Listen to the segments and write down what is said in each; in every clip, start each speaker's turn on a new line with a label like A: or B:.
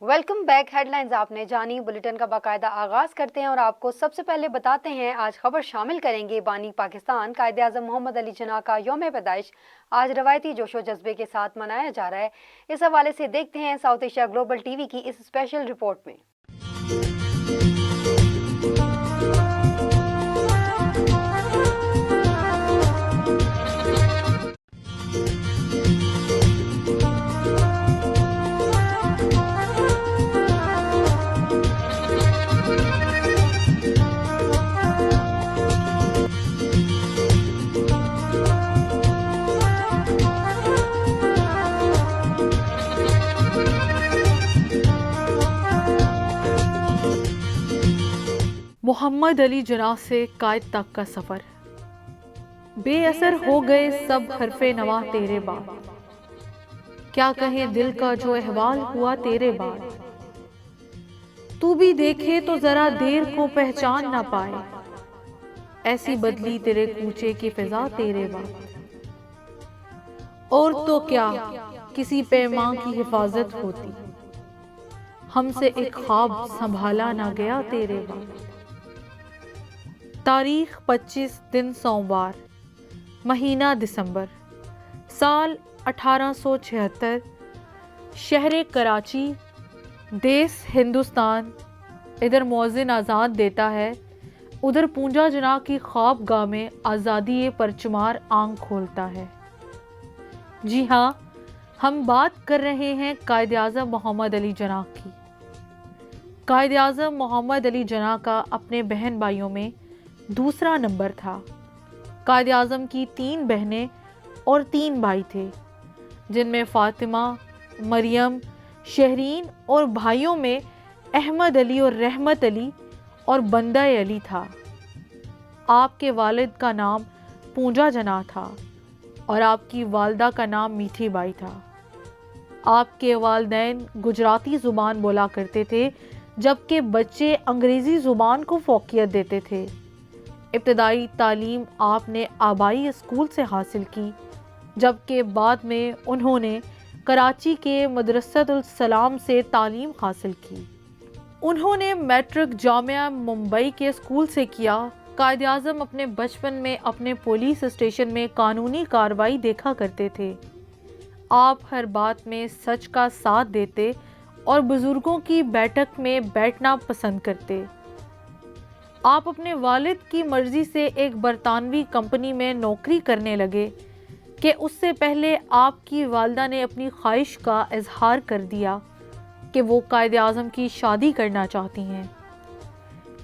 A: Welcome back. Head lines آپ نے جانی، بلیٹن کا باقاعدہ آغاز کرتے ہیں اور آپ کو سب سے پہلے بتاتے ہیں آج خبر شامل کریں گے بانی پاکستان قائد اعظم محمد علی جناح کا یوم پیدائش آج روایتی جوش و جذبے کے ساتھ منایا جا رہا ہے۔ اس حوالے سے دیکھتے ہیں south Asia global T V کی اس اسپیشل رپورٹ میں۔
B: محمد علی جناح سے قائد تک کا سفر۔ بے اثر ہو گئے سب حرف نوا تیرے بعد، کیا کہیں دل کا جو احوال ہوا تیرے بعد۔ تو بھی دیکھے تو ذرا دیر کو پہچان نہ پائے، ایسی بدلی تیرے کوچے کی فضا تیرے بعد۔ اور تو کیا کسی پیمان کی حفاظت ہوتی، ہم سے ایک خواب سنبھالا نہ گیا تیرے بعد۔ تاریخ 25 دن سوموار، مہینہ دسمبر، سال 1876، شہر کراچی، دیس ہندوستان۔ ادھر مؤذن آزان دیتا ہے، ادھر پونجا جناح کی خواب گاہ میں آزادی پرچمار آنکھ کھولتا ہے۔ جی ہاں، ہم بات کر رہے ہیں قائد اعظم محمد علی جناح کی۔ قائد اعظم محمد علی جناح کا اپنے بہن بھائیوں میں دوسرا نمبر تھا۔ قائد اعظم کی 3 بہنیں اور 3 بھائی تھے، جن میں فاطمہ، مریم، شہرین اور بھائیوں میں احمد علی اور رحمت علی اور بندہ علی تھا۔ آپ کے والد کا نام پونجا جناح تھا اور آپ کی والدہ کا نام میٹھی بائی تھا۔ آپ کے والدین گجراتی زبان بولا کرتے تھے، جبکہ بچے انگریزی زبان کو فوقیت دیتے تھے۔ ابتدائی تعلیم آپ نے آبائی اسکول سے حاصل کی، جبکہ بعد میں انہوں نے کراچی کے مدرسۃ السلام سے تعلیم حاصل کی۔ انہوں نے میٹرک جامعہ ممبئی کے اسکول سے کیا۔ قائد اعظم اپنے بچپن میں اپنے پولیس اسٹیشن میں قانونی کارروائی دیکھا کرتے تھے۔ آپ ہر بات میں سچ کا ساتھ دیتے اور بزرگوں کی بیٹھک میں بیٹھنا پسند کرتے۔ آپ اپنے والد کی مرضی سے ایک برطانوی کمپنی میں نوکری کرنے لگے کہ اس سے پہلے آپ کی والدہ نے اپنی خواہش کا اظہار کر دیا کہ وہ قائد اعظم کی شادی کرنا چاہتی ہیں۔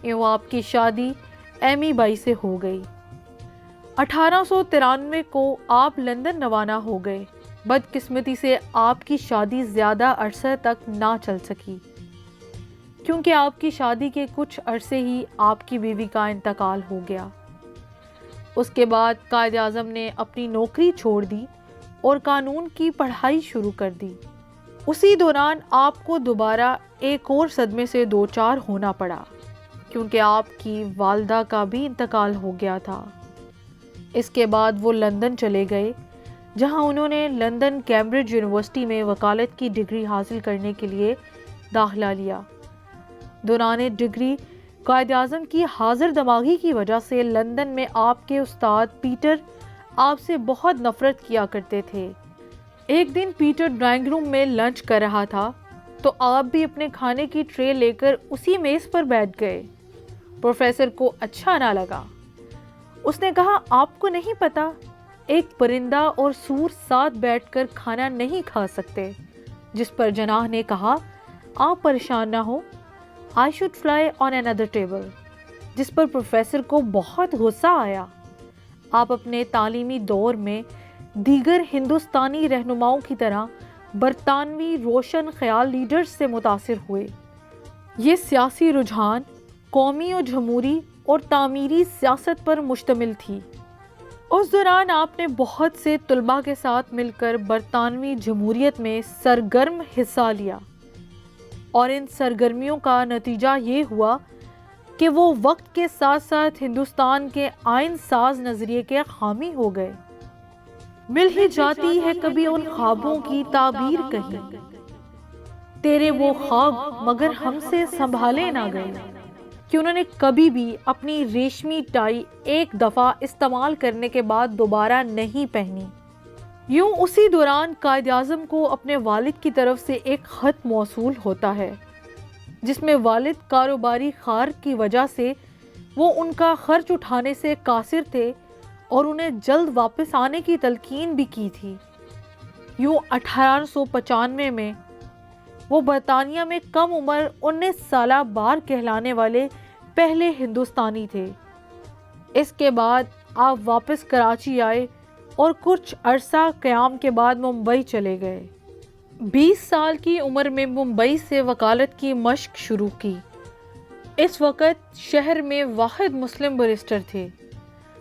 B: یوں آپ کی شادی ایمی بائی سے ہو گئی۔ 1893 کو آپ لندن روانہ ہو گئے۔ بدقسمتی سے آپ کی شادی زیادہ عرصہ تک نہ چل سکی، کیونکہ آپ کی شادی کے کچھ عرصے ہی آپ کی بیوی کا انتقال ہو گیا۔ اس کے بعد قائد اعظم نے اپنی نوکری چھوڑ دی اور قانون کی پڑھائی شروع کر دی۔ اسی دوران آپ کو دوبارہ ایک اور صدمے سے دوچار ہونا پڑا، کیونکہ آپ کی والدہ کا بھی انتقال ہو گیا تھا۔ اس کے بعد وہ لندن چلے گئے، جہاں انہوں نے لندن کیمبرج یونیورسٹی میں وکالت کی ڈگری حاصل کرنے کے لیے داخلہ لیا۔ دوران ڈگری قائد اعظم کی حاضر دماغی کی وجہ سے لندن میں آپ کے استاد پیٹر آپ سے بہت نفرت کیا کرتے تھے۔ ایک دن پیٹر ڈرائنگ روم میں لنچ کر رہا تھا تو آپ بھی اپنے کھانے کی ٹرے لے کر اسی میز پر بیٹھ گئے۔ پروفیسر کو اچھا نہ لگا۔ اس نے کہا، آپ کو نہیں پتا ایک پرندہ اور سور ساتھ بیٹھ کر کھانا نہیں کھا سکتے؟ جس پر جناح نے کہا، آپ پریشان نہ ہو، I should fly on another table، جس پر پروفیسر کو بہت غصہ آیا۔ آپ اپنے تعلیمی دور میں دیگر ہندوستانی رہنماؤں کی طرح برطانوی روشن خیال لیڈرز سے متاثر ہوئے۔ یہ سیاسی رجحان قومی و جمہوری اور تعمیری سیاست پر مشتمل تھی۔ اس دوران آپ نے بہت سے طلباء کے ساتھ مل کر برطانوی جمہوریت میں سرگرم حصہ لیا، اور ان سرگرمیوں کا نتیجہ یہ ہوا کہ وہ وقت کے ساتھ ساتھ ہندوستان کے آئین ساز نظریے کے حامی ہو گئے۔ مل ہی جاتی ہے کبھی ان خوابوں کی تعبیر کہیں، تیرے وہ خواب مگر ہم سے سنبھالے نہ گئے، کہ انہوں نے کبھی بھی اپنی ریشمی ٹائی ایک دفعہ استعمال کرنے کے بعد دوبارہ نہیں پہنی۔ یوں اسی دوران قائد اعظم کو اپنے والد کی طرف سے ایک خط موصول ہوتا ہے، جس میں والد کاروباری خار کی وجہ سے وہ ان کا خرچ اٹھانے سے قاصر تھے اور انہیں جلد واپس آنے کی تلقین بھی کی تھی۔ یوں 1895 میں وہ برطانیہ میں کم عمر 19 سالہ بار کہلانے والے پہلے ہندوستانی تھے۔ اس کے بعد آپ واپس کراچی آئے اور کچھ عرصہ قیام کے بعد ممبئی چلے گئے۔ 20 سال کی عمر میں ممبئی سے وکالت کی مشق شروع کی۔ اس وقت شہر میں واحد مسلم بیرسٹر تھے۔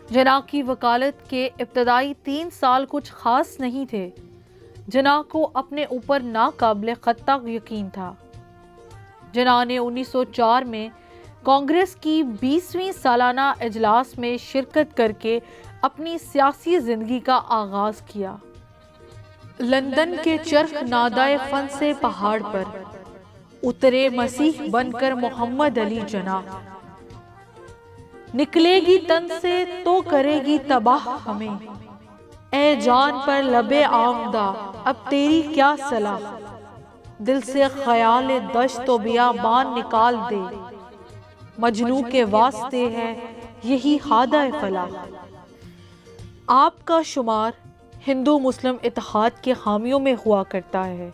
B: جناح کی وکالت کے ابتدائی 3 سال کچھ خاص نہیں تھے۔ جناح کو اپنے اوپر ناقابل خطا یقین تھا۔ جناح نے 1904 میں کانگریس کی 20ویں سالانہ اجلاس میں شرکت کر کے اپنی سیاسی زندگی کا آغاز کیا۔ لندن کے چرخ نادائے فن سے پہاڑ پر اترے مسیح بن کر محمد علی جناح، نکلے گی تن سے تو کرے گی تباہ ہمیں، اے جان پر لبے آمدہ اب تیری کیا صلاح، دل سے خیال دشت و بیابان نکال دے، مجنوں کے واسطے ہے یہی ہادہ فلاح۔ آپ کا شمار ہندو مسلم اتحاد کے حامیوں میں ہوا کرتا ہے۔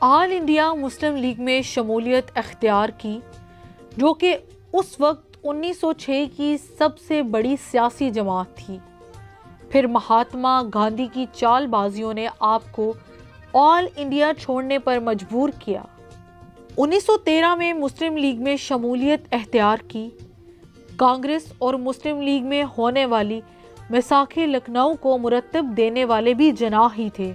B: آل انڈیا مسلم لیگ میں شمولیت اختیار کی، جو کہ اس وقت 1906 کی سب سے بڑی سیاسی جماعت تھی۔ پھر مہاتما گاندھی کی چال بازیوں نے آپ کو آل انڈیا چھوڑنے پر مجبور کیا۔ 1913 میں مسلم لیگ میں شمولیت اختیار کی۔ کانگریس اور مسلم لیگ میں ہونے والی میثاق لکھنؤ کو مرتب دینے والے بھی جناح ہی تھے۔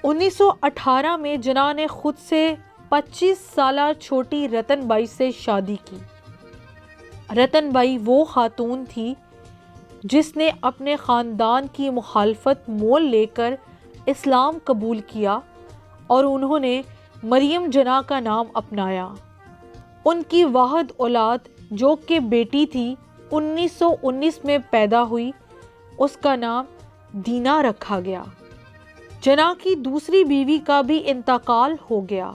B: 1918 میں جناح نے خود سے 25 سالہ چھوٹی رتن بائی سے شادی کی۔ رتن بائی وہ خاتون تھی جس نے اپنے خاندان کی مخالفت مول لے کر اسلام قبول کیا اور انہوں نے مریم جناح کا نام اپنایا۔ ان کی واحد اولاد جو کہ بیٹی تھی 1919 میں پیدا ہوئی، اس کا نام دینا رکھا گیا۔ جناح کی دوسری بیوی کا بھی انتقال ہو گیا،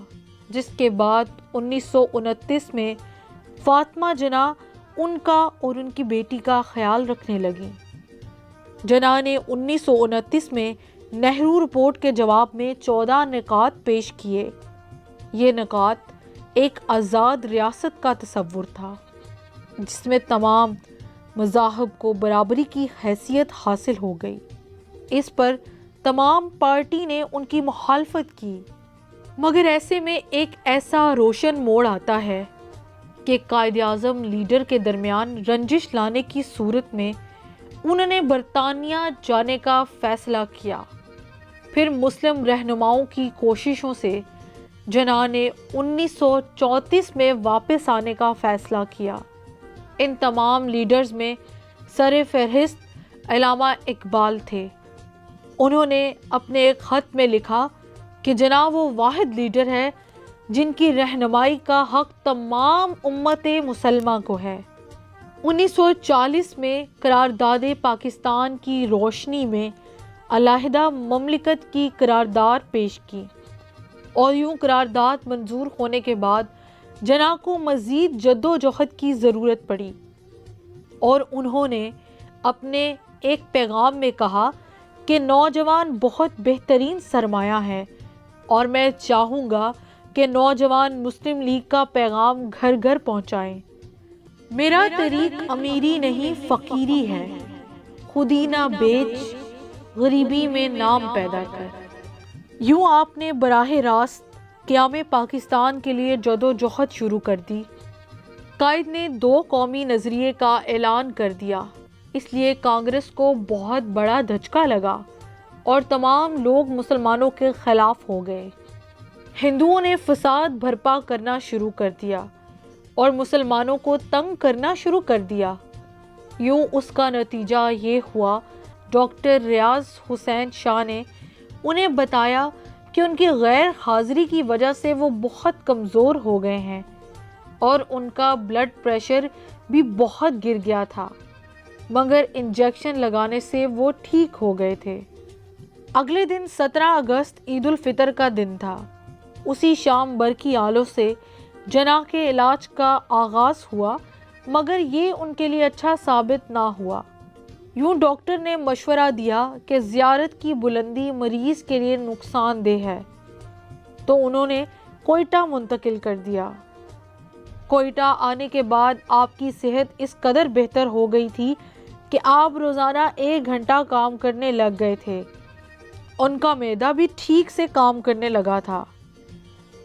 B: جس کے بعد 1929 میں فاطمہ جناح ان کا اور ان کی بیٹی کا خیال رکھنے لگیں۔ جناح نے 1929 میں نہرو رپورٹ کے جواب میں 14 نکات پیش کیے۔ یہ نکات ایک آزاد ریاست کا تصور تھا، جس میں تمام مذاہب کو برابری کی حیثیت حاصل ہو گئی۔ اس پر تمام پارٹی نے ان کی مخالفت کی، مگر ایسے میں ایک ایسا روشن موڑ آتا ہے کہ قائد اعظم لیڈر کے درمیان رنجش لانے کی صورت میں انہوں نے برطانیہ جانے کا فیصلہ کیا۔ پھر مسلم رہنماؤں کی کوششوں سے جناح نے 1934 میں واپس آنے کا فیصلہ کیا۔ ان تمام لیڈرز میں سر فہرست علامہ اقبال تھے۔ انہوں نے اپنے ایک خط میں لکھا کہ جناح وہ واحد لیڈر ہے جن کی رہنمائی کا حق تمام امت مسلمہ کو ہے۔ 1940 میں قرارداد پاکستان کی روشنی میں علیحدہ مملکت کی قرارداد پیش کی، اور یوں قرارداد منظور ہونے کے بعد جناح کو مزید جدوجہد کی ضرورت پڑی، اور انہوں نے اپنے ایک پیغام میں کہا کہ نوجوان بہت بہترین سرمایہ ہے، اور میں چاہوں گا کہ نوجوان مسلم لیگ کا پیغام گھر گھر پہنچائیں۔ میرا طریق امیری نہیں فقیری ہے، خودی نہ بیچ غریبی میں نام پیدا کر۔ یوں آپ نے براہ راست قیام پاکستان کے لیے جدوجہد شروع کر دی۔ قائد نے 2 قومی نظریے کا اعلان کر دیا، اس لیے کانگریس کو بہت بڑا دھچکا لگا اور تمام لوگ مسلمانوں کے خلاف ہو گئے۔ ہندوؤں نے فساد برپا کرنا شروع کر دیا اور مسلمانوں کو تنگ کرنا شروع کر دیا۔ یوں اس کا نتیجہ یہ ہوا، ڈاکٹر ریاض حسین شاہ نے انہیں بتایا کہ ان کی غیر حاضری کی وجہ سے وہ بہت کمزور ہو گئے ہیں اور ان کا بلڈ پریشر بھی بہت گر گیا تھا، مگر انجیکشن لگانے سے وہ ٹھیک ہو گئے تھے۔ اگلے دن 17 اگست عید الفطر کا دن تھا۔ اسی شام برقی آلوں سے جناح کے علاج کا آغاز ہوا، مگر یہ ان کے لیے اچھا ثابت نہ ہوا۔ یوں ڈاکٹر نے مشورہ دیا کہ زیارت کی بلندی مریض کے لیے نقصان دہ ہے، تو انہوں نے کوئٹہ منتقل کر دیا۔ کوئٹہ آنے کے بعد آپ کی صحت اس قدر بہتر ہو گئی تھی کہ آپ روزانہ 1 گھنٹہ کام کرنے لگ گئے تھے۔ ان کا معدہ بھی ٹھیک سے کام کرنے لگا تھا۔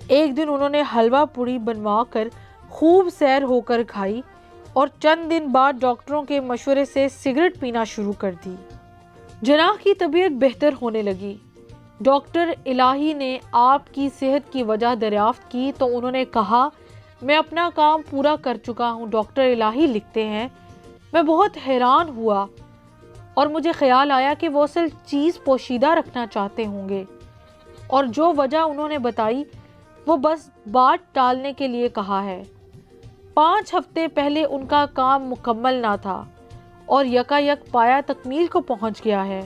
B: ایک دن انہوں نے حلوہ پوڑی بنوا کر خوب سیر ہو کر کھائی اور چند دن بعد ڈاکٹروں کے مشورے سے سگریٹ پینا شروع کر دی۔ جناح کی طبیعت بہتر ہونے لگی۔ ڈاکٹر الہی نے آپ کی صحت کی وجہ دریافت کی تو انہوں نے کہا، میں اپنا کام پورا کر چکا ہوں۔ ڈاکٹر الہی لکھتے ہیں، میں بہت حیران ہوا اور مجھے خیال آیا کہ وہ اصل چیز پوشیدہ رکھنا چاہتے ہوں گے، اور جو وجہ انہوں نے بتائی وہ بس بات ٹالنے کے لیے کہا ہے۔ 5 ہفتے پہلے ان کا کام مکمل نہ تھا اور یکایک پایا تکمیل کو پہنچ گیا ہے۔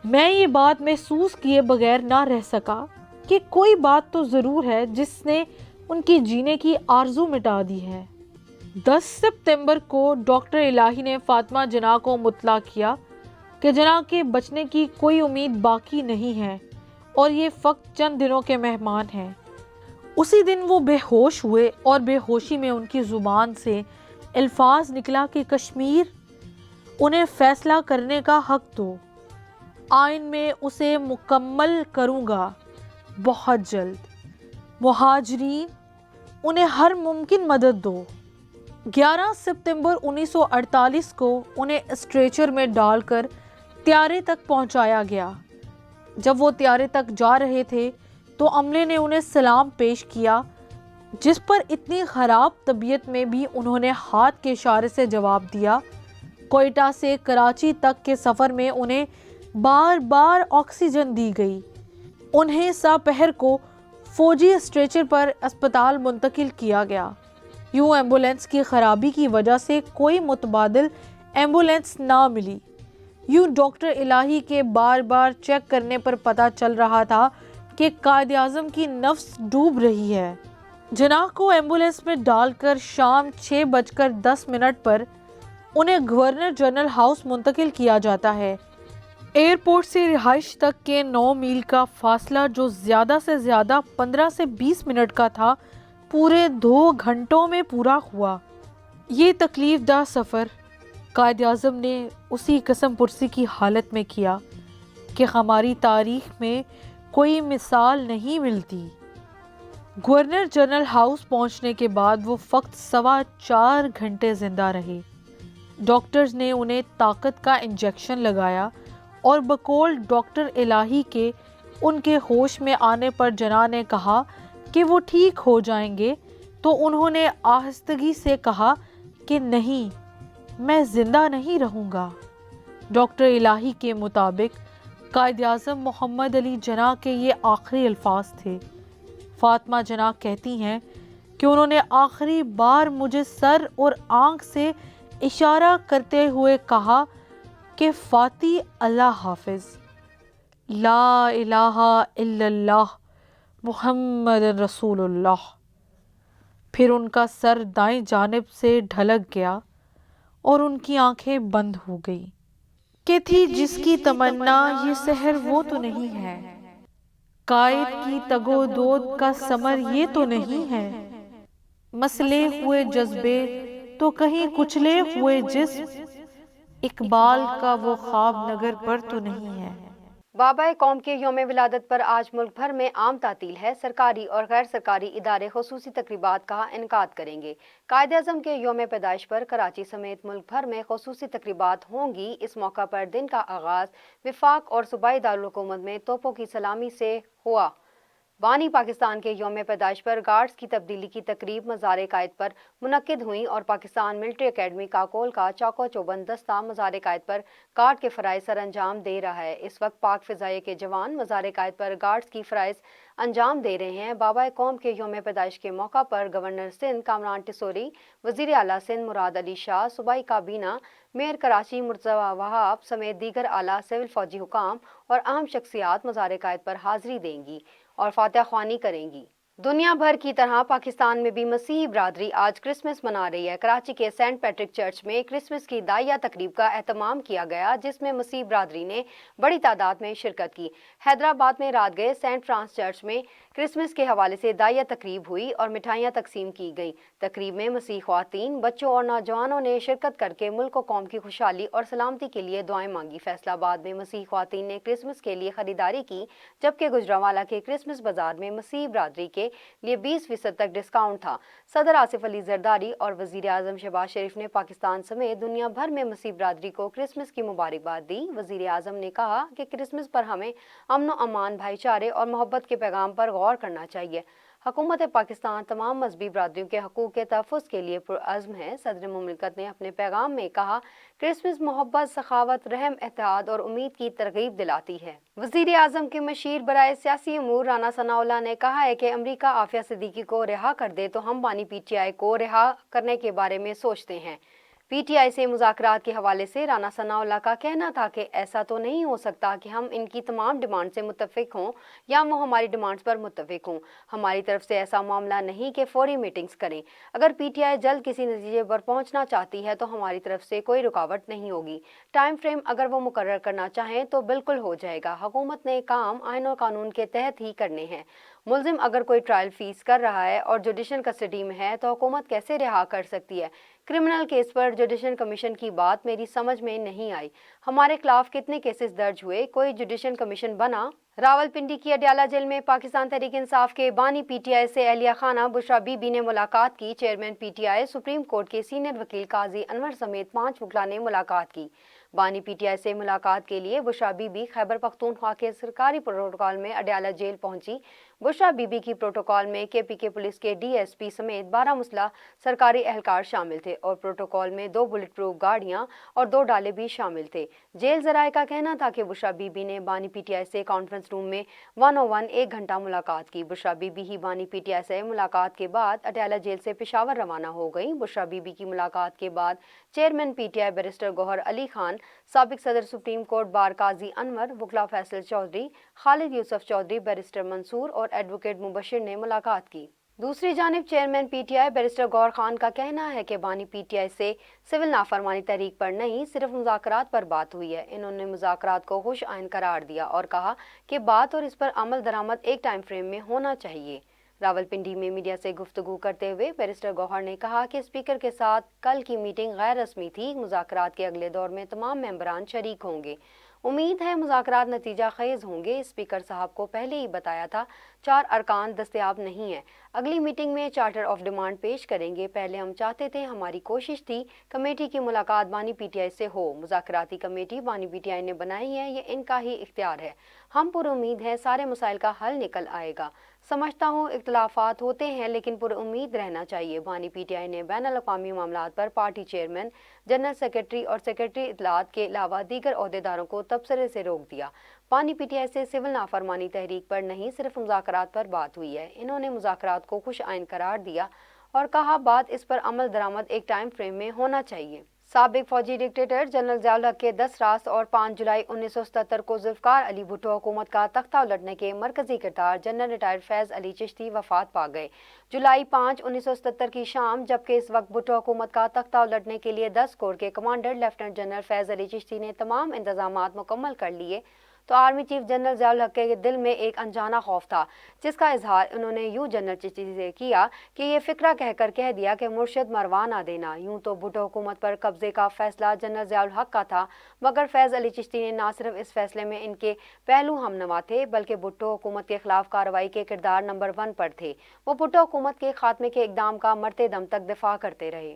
B: میں یہ بات محسوس کیے بغیر نہ رہ سکا کہ کوئی بات تو ضرور ہے جس نے ان کی جینے کی آرزو مٹا دی ہے۔ 10 ستمبر کو ڈاکٹر الہی نے فاطمہ جناح کو مطلع کیا کہ جناح کے بچنے کی کوئی امید باقی نہیں ہے اور یہ فقط چند دنوں کے مہمان ہیں۔ اسی دن وہ بے ہوش ہوئے اور بے ہوشی میں ان کی زبان سے الفاظ نکلا کہ کشمیر، انہیں فیصلہ کرنے کا حق دو، آئین میں اسے مکمل کروں گا بہت جلد، مہاجرین، انہیں ہر ممکن مدد دو۔ 11 ستمبر 1948 کو انہیں اسٹریچر میں ڈال کر طیارے تک پہنچایا گیا۔ جب وہ طیارے تک جا رہے تھے تو عملے نے انہیں سلام پیش کیا، جس پر اتنی خراب طبیعت میں بھی انہوں نے ہاتھ کے اشارے سے جواب دیا۔ کوئٹہ سے کراچی تک کے سفر میں انہیں بار بار آکسیجن دی گئی۔ انہیں سپہر کو فوجی اسٹریچر پر اسپتال منتقل کیا گیا۔ یوں ایمبولینس کی خرابی کی وجہ سے کوئی متبادل ایمبولینس نہ ملی۔ یوں ڈاکٹر الہی کے بار بار چیک کرنے پر پتہ چل رہا تھا کہ قائد اعظم کی نفس ڈوب رہی ہے۔ جناح کو ایمبولینس میں ڈال کر شام 6:10 پر انہیں گورنر جنرل ہاؤس منتقل کیا جاتا ہے۔ ایئرپورٹ سے رہائش تک کے 9 میل کا فاصلہ، جو زیادہ سے زیادہ 15 سے 20 منٹ کا تھا، پورے 2 گھنٹوں میں پورا ہوا۔ یہ تکلیف دہ سفر قائد اعظم نے اسی قسم پرسی کی حالت میں کیا کہ ہماری تاریخ میں کوئی مثال نہیں ملتی۔ گورنر جنرل ہاؤس پہنچنے کے بعد وہ فقط 4.25 گھنٹے زندہ رہے۔ ڈاکٹرز نے انہیں طاقت کا انجیکشن لگایا اور بقول ڈاکٹر الہی کے ان کے ہوش میں آنے پر جناح نے کہا کہ وہ ٹھیک ہو جائیں گے، تو انہوں نے آہستگی سے کہا کہ نہیں، میں زندہ نہیں رہوں گا۔ ڈاکٹر الہی کے مطابق قائد اعظم محمد علی جناح کے یہ آخری الفاظ تھے۔ فاطمہ جناح کہتی ہیں کہ انہوں نے آخری بار مجھے سر اور آنکھ سے اشارہ کرتے ہوئے کہا کہ فاتی، اللہ حافظ، لا الہ الا اللہ محمد رسول اللہ۔ پھر ان کا سر دائیں جانب سے ڈھلک گیا اور ان کی آنکھیں بند ہو گئی کہ تھی جس کی تمنا یہ سحر وہ تو نہیں ہے، قائد کی تگ و دود کا ثمر یہ تو نہیں ہے، مسلے ہوئے جذبے تو کہیں کچلے ہوئے جسم، اقبال کا وہ خواب نگر پر تو نہیں ہے۔
A: بابا قوم کے یوم ولادت پر آج ملک بھر میں عام تعطیل ہے۔ سرکاری اور غیر سرکاری ادارے خصوصی تقریبات کا انعقاد کریں گے۔ قائد اعظم کے یوم پیدائش پر کراچی سمیت ملک بھر میں خصوصی تقریبات ہوں گی۔ اس موقع پر دن کا آغاز وفاق اور صوبائی دارالحکومت میں توپوں کی سلامی سے ہوا۔ بانی پاکستان کے یوم پیدائش پر گارڈز کی تبدیلی کی تقریب مزار قائد پر منعقد ہوئی اور پاکستان ملٹری اکیڈمی کاکول کا چاقو چوبند دستہ مزار قائد پر گارڈ کے فرائض سر انجام دے رہا ہے۔ اس وقت پاک فضائیہ کے جوان مزار قائد پر گارڈز کی فرائض انجام دے رہے ہیں۔ بابا قوم کے یوم پیدائش کے موقع پر گورنر سندھ کامران ٹسوری، وزیر اعلیٰ سندھ مراد علی شاہ، صوبائی کابینہ، میئر کراچی مرتضی وہاب سمیت دیگر اعلیٰ سول فوجی حکام اور اہم شخصیات مزار قائد پر حاضری دیں گی اور فاتح خوانی کریں گی۔ دنیا بھر کی طرح پاکستان میں بھی مسیحی برادری آج کرسمس منا رہی ہے۔ کراچی کے سینٹ پیٹرک چرچ میں کرسمس کی دعائیہ تقریب کا اہتمام کیا گیا، جس میں مسیحی برادری نے بڑی تعداد میں شرکت کی۔ حیدرآباد میں رات گئے سینٹ فرانس چرچ میں کرسمس کے حوالے سے دعائیہ تقریب ہوئی اور مٹھائیاں تقسیم کی گئیں۔ تقریب میں مسیحی خواتین، بچوں اور نوجوانوں نے شرکت کر کے ملک و قوم کی خوشحالی اور سلامتی کے لیے دعائیں مانگی۔ فیصل آباد میں مسیحی خواتین نے کرسمس کے لیے خریداری کی، جبکہ گوجرانوالہ کے کرسمس بازار میں مسیحی برادری کے لیے 20% تک ڈسکاؤنٹ تھا۔ صدر آصف علی زرداری اور وزیر اعظم شہباز شریف نے پاکستان سمیت دنیا بھر میں مسیحی برادری کو کرسمس کی مبارکباد دی۔ وزیر اعظم نے کہا کہ کرسمس پر ہمیں امن و امان، بھائی چارے اور محبت کے پیغام پر غور کرنا چاہیے۔ حکومت پاکستان تمام مذہبی برادریوں کے حقوق کے تحفظ کے لیے پرعزم ہے۔ صدر مملکت نے اپنے پیغام میں کہا، کرسمس محبت، سخاوت، رحم، اتحاد اور امید کی ترغیب دلاتی ہے۔ وزیر اعظم کے مشیر برائے سیاسی امور رانا ثناء اللہ نے کہا ہے کہ امریکہ عافیہ صدیقی کو رہا کر دے تو ہم بانی پی ٹی آئی کو رہا کرنے کے بارے میں سوچتے ہیں۔ پی ٹی آئی سے مذاکرات کے حوالے سے رانا ثناء اللہ کا کہنا تھا کہ ایسا تو نہیں ہو سکتا کہ ہم ان کی تمام ڈیمانڈ سے متفق ہوں یا وہ ہماری ڈیمانڈز پر متفق ہوں۔ ہماری طرف سے ایسا معاملہ نہیں کہ فوری میٹنگز کریں۔ اگر پی ٹی آئی جلد کسی نتیجے پر پہنچنا چاہتی ہے تو ہماری طرف سے کوئی رکاوٹ نہیں ہوگی۔ ٹائم فریم اگر وہ مقرر کرنا چاہیں تو بالکل ہو جائے گا۔ حکومت نے کام آئین اور قانون کے تحت ہی کرنے ہیں۔ ملزم اگر کوئی ٹرائل فیس کر رہا ہے اور جوڈیشل کسٹڈی میں ہے تو حکومت کیسے رہا کر سکتی ہے؟ کرمنل کیس پر جوڈیشل کمیشن کی بات میری سمجھ میں نہیں آئی۔ ہمارے خلاف کتنے کیسز درج ہوئے؟ کوئی جوڈیشل کمیشن بنا؟ راولپنڈی کی اڈیالہ جیل میں پاکستان تحریک انصاف کے بانی پی ٹی آئی سے اہلیہ خانہ بشرا بی بی نے ملاقات کی۔ چیئرمین پی ٹی آئی، سپریم کورٹ کے سینئر وکیل قاضی انور سمیت 5 وکلاء نے ملاقات کی۔ بانی پی ٹی آئی سے ملاقات کے لیے بشرا بی بی خیبر پختونخوا کے سرکاری پروٹوکول میں اڈیالہ جیل پہنچی۔ بشرا بی بی کی پروٹوکول میں کے پی کے پولیس کے ڈی ایس پی سمیت 12 مسلح سرکاری اہلکار شامل تھے اور پروٹوکول میں 2 بلٹ پروف گاڑیاں اور 2 ڈالے بھی شامل تھے۔ جیل ذرائع کا کہنا تھا کہ بشرا بی بی نے بانی پی ٹی آئی سے کانفرنس روم میں 101 1 گھنٹہ ملاقات کی۔ بشرا بی بی ہی بانی پی ٹی آئی سے ملاقات کے بعد اڈیالہ جیل سے پشاور روانہ ہو گئیں۔ بشرا بی بی کی ملاقات کے بعد chairman P T I barrister Gohar Ali Khan, سابق صدر supreme court bar Qazi Anwar, وکلاء فیصل چودھری، خالد یوسف چودھری، بیرسٹر منصور اور ایڈوکیٹ مبشر نے ملاقات کی۔ دوسری جانب chairman P T I barrister Gohar Khan کا کہنا ہے کہ بانی پی ٹی آئی سے سول نافرمانی تحریک پر نہیں، صرف مذاکرات پر بات ہوئی ہے۔ انہوں نے مذاکرات کو خوش آئند قرار دیا اور کہا کہ بات اور اس پر عمل درآمد ایک ٹائم فریم میں ہونا چاہیے۔ راولپنڈی میں میڈیا سے گفتگو کرتے ہوئے بیرسٹر گوہر نے کہا کہ اسپیکر کے ساتھ کل کی میٹنگ غیر رسمی تھی۔ مذاکرات کے اگلے دور میں تمام ممبران شریک ہوں گے۔ امید ہے مذاکرات نتیجہ خیز ہوں گے۔ اسپیکر صاحب کو پہلے ہی بتایا تھا 4 ارکان دستیاب نہیں ہیں۔ اگلی میٹنگ میں چارٹر آف ڈیمانڈ پیش کریں گے۔ پہلے ہم چاہتے تھے، ہماری کوشش تھی کمیٹی کی ملاقات بانی پی ٹی آئی سے ہو۔ مذاکراتی کمیٹی بانی پی ٹی آئی نے بنائی ہے، یہ ان کا ہی اختیار ہے۔ ہم پر امید ہیں سارے مسائل کا حل نکل آئے گا۔ سمجھتا ہوں اختلافات ہوتے ہیں لیکن پر امید رہنا چاہیے۔ بانی پی ٹی آئی نے بین الاقوامی معاملات پر پارٹی چیئرمین، جنرل سیکرٹری اور سیکرٹری اطلاعات کے علاوہ دیگر عہدیداروں کو تبصرے سے روک دیا۔ بانی پی ٹی آئی سے سول نافرمانی تحریک پر نہیں، صرف مذاکرات پر بات ہوئی ہے۔ انہوں نے مذاکرات کو خوش آئند قرار دیا اور کہا بات اس پر عمل درآمد ایک ٹائم فریم میں ہونا چاہیے۔ سابق فوجی ڈکٹیٹر جنرل ضیاء الحق کے 10 راست اور 5 جولائی 1977 کو ذوالفقار علی بھٹو حکومت کا تختہ الٹنے کے مرکزی کردار جنرل ریٹائرڈ فیض علی چشتی وفات پا گئے۔ جولائی 5، 1977 کی شام، جبکہ اس وقت بھٹو حکومت کا تختہ الٹنے کے لیے 10 کور کے کمانڈر لیفٹیننٹ جنرل فیض علی چشتی نے تمام انتظامات مکمل کر لیے تو آرمی چیف جنرل ضیاء الحق کے دل میں ایک انجانہ خوف تھا، جس کا اظہار انہوں نے یوں جنرل چشتی سے کیا کہ یہ فقرہ کہہ کر کہہ دیا کہ مرشد مروا نہ دینا۔ یوں تو بھٹو حکومت پر قبضے کا فیصلہ جنرل ضیاء الحق کا تھا، مگر فیض علی چشتی نے نہ صرف اس فیصلے میں ان کے پہلو ہم نوا تھے بلکہ بھٹو حکومت کے خلاف کارروائی کے کردار نمبر 1 پر تھے۔ وہ بھٹو حکومت کے خاتمے کے اقدام کا مرتے دم تک دفاع کرتے رہے۔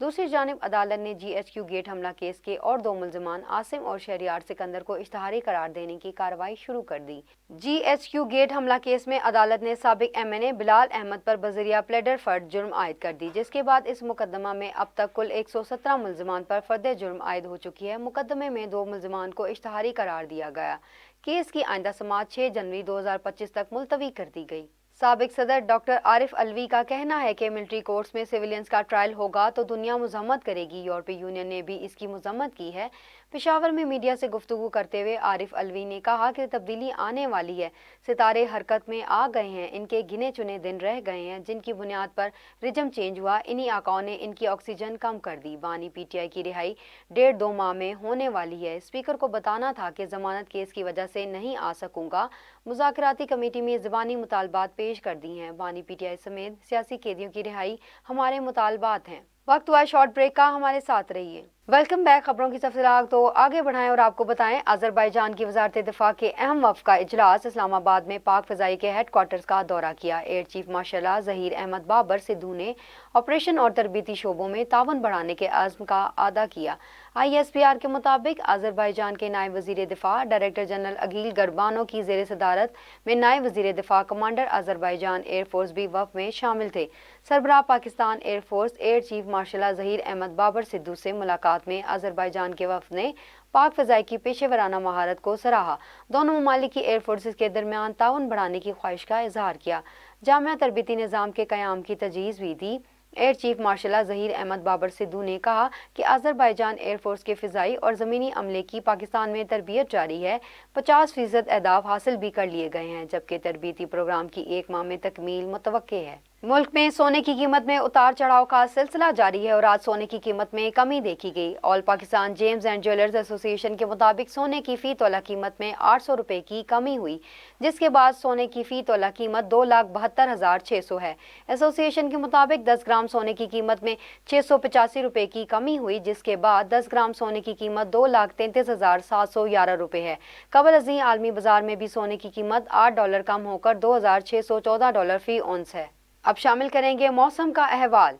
A: دوسری جانب عدالت نے GHQ گیٹ حملہ کیس کے اور 2 ملزمان عاصم اور شہریار سکندر کو اشتہاری قرار دینے کی کارروائی شروع کر دی۔ GHQ گیٹ حملہ کیس میں عدالت نے سابق MNA بلال احمد پر بذریعہ پلیڈر فرد جرم عائد کر دی، جس کے بعد اس مقدمہ میں اب تک کل 117 ملزمان پر فرد جرم عائد ہو چکی ہے۔ مقدمے میں 2 ملزمان کو اشتہاری قرار دیا گیا۔ کیس کی آئندہ سماعت 6 جنوری 2025 تک ملتوی کر دی گئی۔ سابق صدر ڈاکٹر عارف علوی کا کہنا ہے کہ ملٹری کورٹس میں سویلینز کا ٹرائل ہوگا تو دنیا مذمت کرے گی۔ یورپی یونین نے بھی اس کی مذمت کی ہے۔ پشاور میں میڈیا سے گفتگو کرتے ہوئے عارف علوی نے کہا کہ تبدیلی آنے والی ہے، ستارے حرکت میں آ گئے ہیں، ان کے گنے چنے دن رہ گئے ہیں جن کی بنیاد پر رجم چینج ہوا، انہی آقاؤں نے ان کی آکسیجن کم کر دی۔ بانی PTI کی رہائی 1.5-2 ماہ میں ہونے والی ہے۔ اسپیکر کو بتانا تھا کہ ضمانت کیس کی وجہ سے نہیں آ سکوں گا۔ مذاکراتی کمیٹی میں زبانی مطالبات پیش کر دی ہیں۔ بانی PTI سمیت سیاسی قیدیوں کی رہائی ہمارے مطالبات ہیں۔ وقت ہوا شارٹ بریک کا، ہمارے ساتھ رہیے۔ Welcome back. خبروں کی تفصیلات تو آگے بڑھائیں اور آپ کو بتائیں، آذربائیجان کی وزارت دفاع کے اہم وفد کا اجلاس اسلام آباد میں پاک فضائی کے ہیڈ کوارٹرز کا دورہ کیا۔ ایئر چیف مارشل لاء ظہیر احمد بابر سدھو نے آپریشن اور تربیتی شعبوں میں تعاون بڑھانے کے عزم کا اعادہ کیا۔ ISPR کے مطابق آذربائیجان کے نائب وزیر دفاع ڈائریکٹر جنرل اگیل گربانو کی زیر صدارت میں نائب وزیر دفاع کمانڈر آذربائیجان ایئر فورس بھی وفد میں شامل تھے۔ سربراہ Pakistan air force air chief marshal لاء ظہیر احمد بابر سدھو سے ملاقات میں آذربائیجان کے وفد نے پاک فضائی کی پیشہ ورانہ مہارت کو سراہا۔ دونوں ممالک کی ایئر فورسز کے درمیان تعاون بڑھانے کی خواہش کا اظہار کیا۔ جامع تربیتی نظام کے قیام کی تجویز بھی دی۔ ایئر چیف مارشل لاء ظہیر احمد بابر سدھو نے کہا کہ آذربائیجان ایئر فورس کے فضائی اور زمینی عملے کی پاکستان میں تربیت جاری ہے۔ 50% اہداف حاصل بھی کر لیے گئے ہیں، جبکہ تربیتی پروگرام کی 1 ماہ میں تکمیل متوقع ہے۔ ملک میں سونے کی قیمت میں اتار چڑھاؤ کا سلسلہ جاری ہے اور آج سونے کی قیمت میں کمی دیکھی گئی۔ آل پاکستان جیمز اینڈ جیولرز ایسوسی ایشن کے مطابق سونے کی فی تولہ قیمت میں 800 روپے کی کمی ہوئی، جس کے بعد سونے کی فی تولہ قیمت 2,72,600 ہے۔ ایسوسی ایشن کے مطابق 10 گرام سونے کی قیمت میں 685 روپے کی کمی ہوئی، جس کے بعد 10 گرام سونے کی قیمت 2,33,711 روپے ہے۔ قبل ازیں عالمی بازار میں بھی سونے کی قیمت $8 کم ہو کر $2,614 فی اونس ہے۔ اب شامل کریں گے موسم کا احوال۔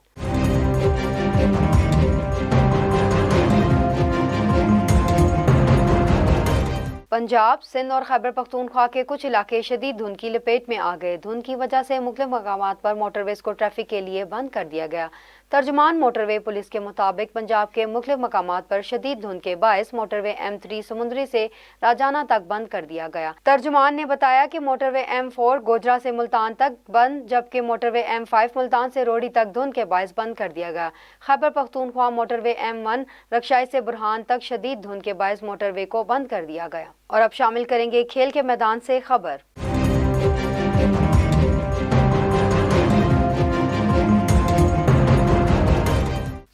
A: پنجاب، سندھ اور خیبر پختونخوا کے کچھ علاقے شدید دھند کی لپیٹ میں آ گئے۔ دھند کی وجہ سے مختلف مقامات پر موٹر ویز کو ٹریفک کے لیے بند کر دیا گیا۔ ترجمان موٹر وے پولیس کے مطابق پنجاب کے مختلف مقامات پر شدید دھند کے باعث موٹر وے M3 سمندری سے راجانہ تک بند کر دیا گیا۔ ترجمان نے بتایا کہ موٹر وے M4 گوجرا سے ملتان تک بند، جبکہ موٹر وے M5 ملتان سے روڑی تک دھند کے باعث بند کر دیا گیا۔ خیبر پختونخوا موٹر وے M1 رکشائی سے برہان تک شدید دھند کے باعث موٹر وے کو بند کر دیا گیا۔ اور اب شامل کریں گے کھیل کے میدان سے خبر۔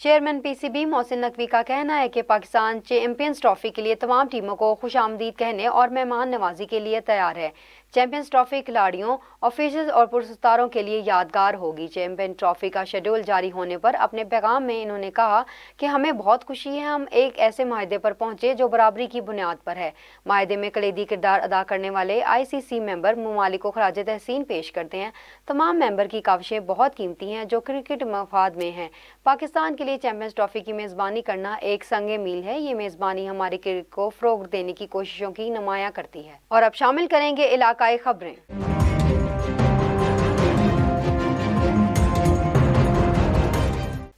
A: چیئرمین PCB محسن نقوی کا کہنا ہے کہ پاکستان چیمپئنز ٹرافی کے لیے تمام ٹیموں کو خوش آمدید کہنے اور مہمان نوازی کے لیے تیار ہے۔ چیمپئنز ٹرافی کھلاڑیوں، آفیشلز اور پرستاروں کے لیے یادگار ہوگی۔ چیمپئن ٹرافی کا شیڈول جاری ہونے پر اپنے پیغام میں انہوں نے کہا کہ ہمیں بہت خوشی ہے، ہم ایک ایسے معاہدے پر پہنچے جو برابری کی بنیاد پر ہے۔ معاہدے میں کلیدی کردار ادا کرنے والے ICC ممبر ممالک کو خراج تحسین پیش کرتے ہیں۔ تمام ممبر کی کاوشیں بہت قیمتی ہیں جو کرکٹ مفاد میں ہیں۔ پاکستان کے لیے چیمپئنز ٹرافی کی میزبانی کرنا ایک سنگ میل ہے۔ یہ میزبانی ہماری کرکٹ کو فروغ دینے کی کوششوں کی نمایاں کرتی ہے۔ اور اب شامل کریں گے علاقائی خبریں۔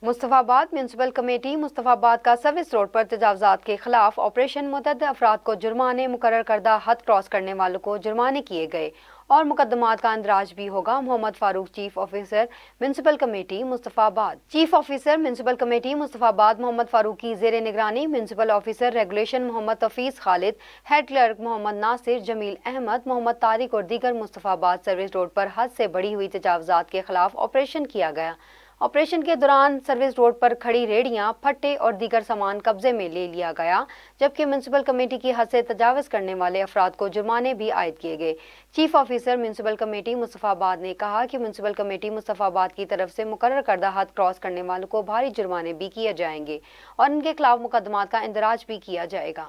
A: مصطفیٰ آباد میونسپل کمیٹی مصطفیٰ آباد کا سروس روڈ پر تجاوزات کے خلاف آپریشن متعدد افراد کو جرمانے، مقرر کردہ حد کراس کرنے والوں کو جرمانے کیے گئے اور مقدمات کا اندراج بھی ہوگا۔ محمد فاروق، چیف آفیسر میونسپل کمیٹی مصطفیٰ آباد۔ چیف آفیسر میونسپل کمیٹی مصطفیٰ آباد محمد فاروق کی زیر نگرانی میونسپل آفیسر ریگولیشن محمد تفیظ خالد، ہیڈ کلرک محمد ناصر، جمیل احمد، محمد طارق اور دیگر مصطفیٰ آباد سروس روڈ پر حد سے بڑھی ہوئی تجاوزات کے خلاف آپریشن کیا گیا۔ آپریشن کے دوران سروس روڈ پر کھڑی ریڑیاں، پھٹے اور دیگر سامان قبضے میں لے لیا گیا، جبکہ میونسپل کمیٹی کی حد سے تجاوز کرنے والے افراد کو جرمانے بھی عائد کیے گئے۔ چیف آفیسر میونسپل کمیٹی مصطفیٰ آباد نے کہا کہ میونسپل کمیٹی مصطفیٰ آباد کی طرف سے مقرر کردہ حد کراس کرنے والوں کو بھاری جرمانے بھی کیے جائیں گے اور ان کے خلاف مقدمات کا اندراج بھی کیا جائے گا۔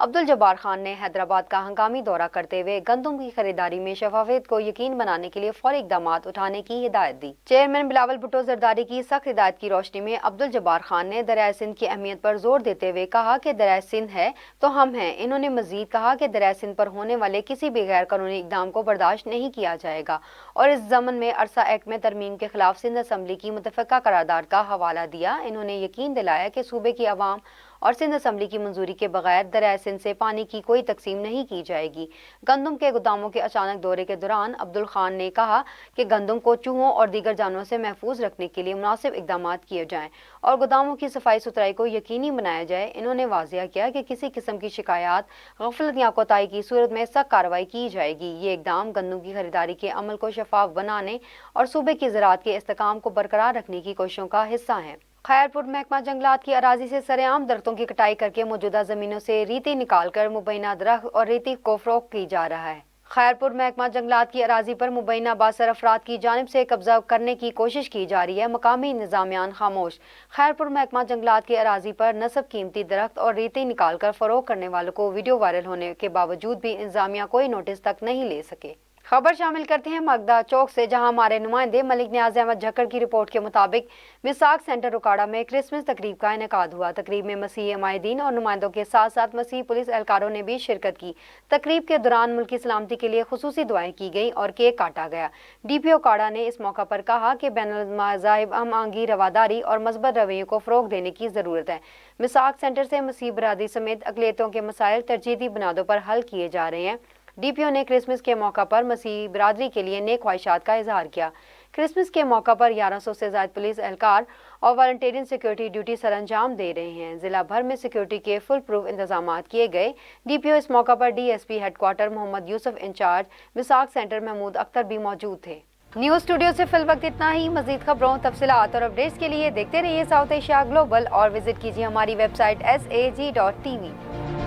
A: عبدل جبار خان نے حیدرآباد کا ہنگامی دورہ کرتے ہوئے گندم کی خریداری میں شفافیت کو یقین بنانے کے لیے فوری اقدامات اٹھانے کی ہدایت دی۔ چیئرمین بلاول بھٹو زرداری کی سخت ہدایت کی روشنی میں عبدل جبار خان نے دریائے سندھ کی اہمیت پر زور دیتے ہوئے کہا کہ دریائے سندھ ہے تو ہم ہیں۔ انہوں نے مزید کہا کہ دریائے سندھ پر ہونے والے کسی بھی غیر قانونی اقدام کو برداشت نہیں کیا جائے گا، اور اس ضمن میں عرصہ ایکٹ میں ترمیم کے خلاف سندھ اسمبلی کی متفقہ قرارداد کا حوالہ دیا۔ انہوں نے یقین دلایا کہ صوبے کی عوام اور سندھ اسمبلی کی منظوری کے بغیر دریائے سندھ سے پانی کی کوئی تقسیم نہیں کی جائے گی۔ گندم کے گوداموں کے اچانک دورے کے دوران عبدل خان نے کہا کہ گندم کو چوہوں اور دیگر جانوروں سے محفوظ رکھنے کے لیے مناسب اقدامات کیے جائیں اور گوداموں کی صفائی ستھرائی کو یقینی بنایا جائے۔ انہوں نے واضح کیا کہ کسی قسم کی شکایات، غفلت یا کوتاہی کی صورت میں سخت کارروائی کی جائے گی۔ یہ اقدام گندم کی خریداری کے عمل کو شفاف بنانے اور صوبے کی زراعت کے استحکام کو برقرار رکھنے کی کوششوں کا حصہ ہیں۔ خیرپور محکمہ جنگلات کی اراضی سے سرعام درختوں کی کٹائی کر کے موجودہ زمینوں سے ریتی نکال کر مبینہ درخت اور ریتی کو فروخت کی جا رہا ہے۔ خیرپور محکمہ جنگلات کی اراضی پر مبینہ باثر افراد کی جانب سے قبضہ کرنے کی کوشش کی جا رہی ہے۔ مقامی انتظامیہ خاموش۔ خیرپور محکمہ جنگلات کی اراضی پر نصب قیمتی درخت اور ریتی نکال کر فروخت کرنے والوں کو ویڈیو وائرل ہونے کے باوجود بھی انتظامیہ کوئی نوٹس تک نہیں لے سکے۔ خبر شامل کرتے ہیں مگدہ چوک سے، جہاں ہمارے نمائندے ملک نیاز احمد جھکڑ کی رپورٹ کے مطابق مساق سینٹر رکاڑا میں کرسمس تقریب کا انعقاد ہوا۔ تقریب میں مسیحی عمائدین اور نمائندوں کے ساتھ ساتھ مسیحی پولیس اہلکاروں نے بھی شرکت کی۔ تقریب کے دوران ملک کی سلامتی کے لیے خصوصی دعائیں کی گئیں اور کیک کاٹا گیا۔ ڈی پی او کاڑا نے اس موقع پر کہا کہ بین المذاہب ہم آہنگی، رواداری اور مثبت رویے کو فروغ دینے کی ضرورت ہے۔ مساق سینٹر سے مسیحی برادری سمیت اقلیتوں کے مسائل ترجیحی بنیادوں پر حل کیے جا رہے ہیں۔ ڈی پی او نے کرسمس کے موقع پر مسیحی برادری کے لیے نیک خواہشات کا اظہار کیا۔ کرسمس کے موقع پر 1100 سے زائد پولیس اہلکار اور والنٹیرین سیکورٹی ڈیوٹی سر انجام دے رہے ہیں۔ ضلع بھر میں سیکورٹی کے فل پروف انتظامات کیے گئے۔ ڈی پی او اس موقع پر D S P headquarter Muhammad Yousaf incharge مساق سینٹر محمود اختر بھی موجود تھے۔ نیوز اسٹوڈیو سے فی الوقت اتنا ہی۔ مزید خبروں، تفصیلات اور اپڈیٹس کے لیے دیکھتے رہیے ساؤتھ ایشیا گلوبل اور وزٹ کیجیے ہماری ویب سائٹ sag.tv۔